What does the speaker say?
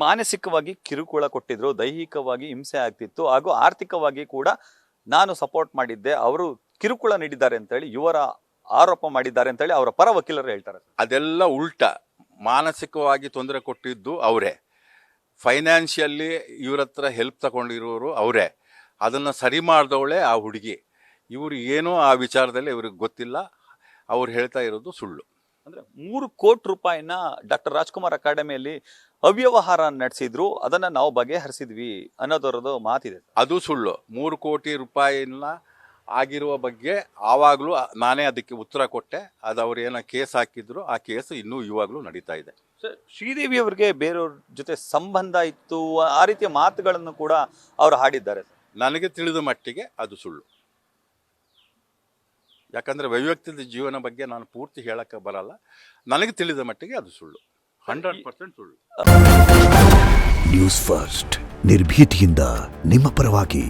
ಮಾನಸಿಕವಾಗಿ ಕಿರುಕುಳ ಕೊಟ್ಟಿದ್ರು, ದೈಹಿಕವಾಗಿ ಹಿಂಸೆ ಆಗ್ತಿತ್ತು, ಹಾಗೂ ಆರ್ಥಿಕವಾಗಿ ಕೂಡ ನಾನು ಸಪೋರ್ಟ್ ಮಾಡಿದ್ದೆ, ಅವರು ಕಿರುಕುಳ ನೀಡಿದ್ದಾರೆ ಅಂತ ಹೇಳಿ ಇವರ ಆರೋಪ ಮಾಡಿದ್ದಾರೆ ಅಂತ ಹೇಳಿ ಅವರ ಪರ ವಕೀಲರು ಹೇಳ್ತಾರೆ. ಅದೆಲ್ಲ ಉಲ್ಟಾ. ಮಾನಸಿಕವಾಗಿ ತೊಂದರೆ ಕೊಟ್ಟಿದ್ದು ಅವರೇ, ಫೈನಾನ್ಷಿಯಲಿ ಇವ್ರ ಹತ್ರ ಹೆಲ್ಪ್ ತಗೊಂಡಿರೋರು ಅವರೇ, ಅದನ್ನು ಸರಿ ಮಾಡಿದವಳೆ ಆ ಹುಡುಗಿ. ಇವರು ಏನೋ ಆ ವಿಚಾರದಲ್ಲಿ ಇವ್ರಿಗೆ ಗೊತ್ತಿಲ್ಲ, ಅವ್ರು ಹೇಳ್ತಾ ಇರೋದು ಸುಳ್ಳು. ಅಂದ್ರೆ 3 ಕೋಟಿ ರೂಪಾಯಿನ ಡಾಕ್ಟರ್ ರಾಜ್ಕುಮಾರ್ ಅಕಾಡೆಮಿಯಲ್ಲಿ ಅವ್ಯವಹಾರ ನಡೆಸಿದ್ರು, ಅದನ್ನ ನಾವು ಬಗೆಹರಿಸಿದ್ವಿ ಅನ್ನೋದರದು ಮಾತಿದೆ. ಅದು ಸುಳ್ಳು. 3 ಕೋಟಿ ರೂಪಾಯಿನ ಆಗಿರುವ ಬಗ್ಗೆ ಆವಾಗಲೂ ನಾನೇ ಅದಕ್ಕೆ ಉತ್ತರ ಕೊಟ್ಟೆ. ಅದು ಅವ್ರು ಏನೋ ಕೇಸ್ ಹಾಕಿದ್ರು, ಆ ಕೇಸ್ ಇನ್ನೂ ಇವಾಗಲೂ ನಡೀತಾ ಇದೆ. ಶ್ರೀದೇವಿ ಅವರಿಗೆ ಬೇರೆಯವ್ರ ಜೊತೆ ಸಂಬಂಧ ಇತ್ತು, ಆ ರೀತಿಯ ಮಾತುಗಳನ್ನು ಕೂಡ ಅವರು ಹಾಡಿದ್ದಾರೆ. ನನಗೆ ತಿಳಿದ ಮಟ್ಟಿಗೆ ಅದು ಸುಳ್ಳು. ಯಾಕಂದರೆ ವೈಯಕ್ತಿಕ ಜೀವನ ಬಗ್ಗೆ ನಾನು ಪೂರ್ತಿ ಹೇಳಕ್ಕೆ ಬರಲ್ಲ. ನನಗೆ ತಿಳಿದ ಮಟ್ಟಿಗೆ ಅದು ಸುಳ್ಳು, 100% ಸುಳ್ಳು. ನ್ಯೂಸ್ ಫಸ್ಟ್, ನಿರ್ಭೀತಿಯಿಂದ ನಿಮ್ಮ ಪರವಾಗಿ.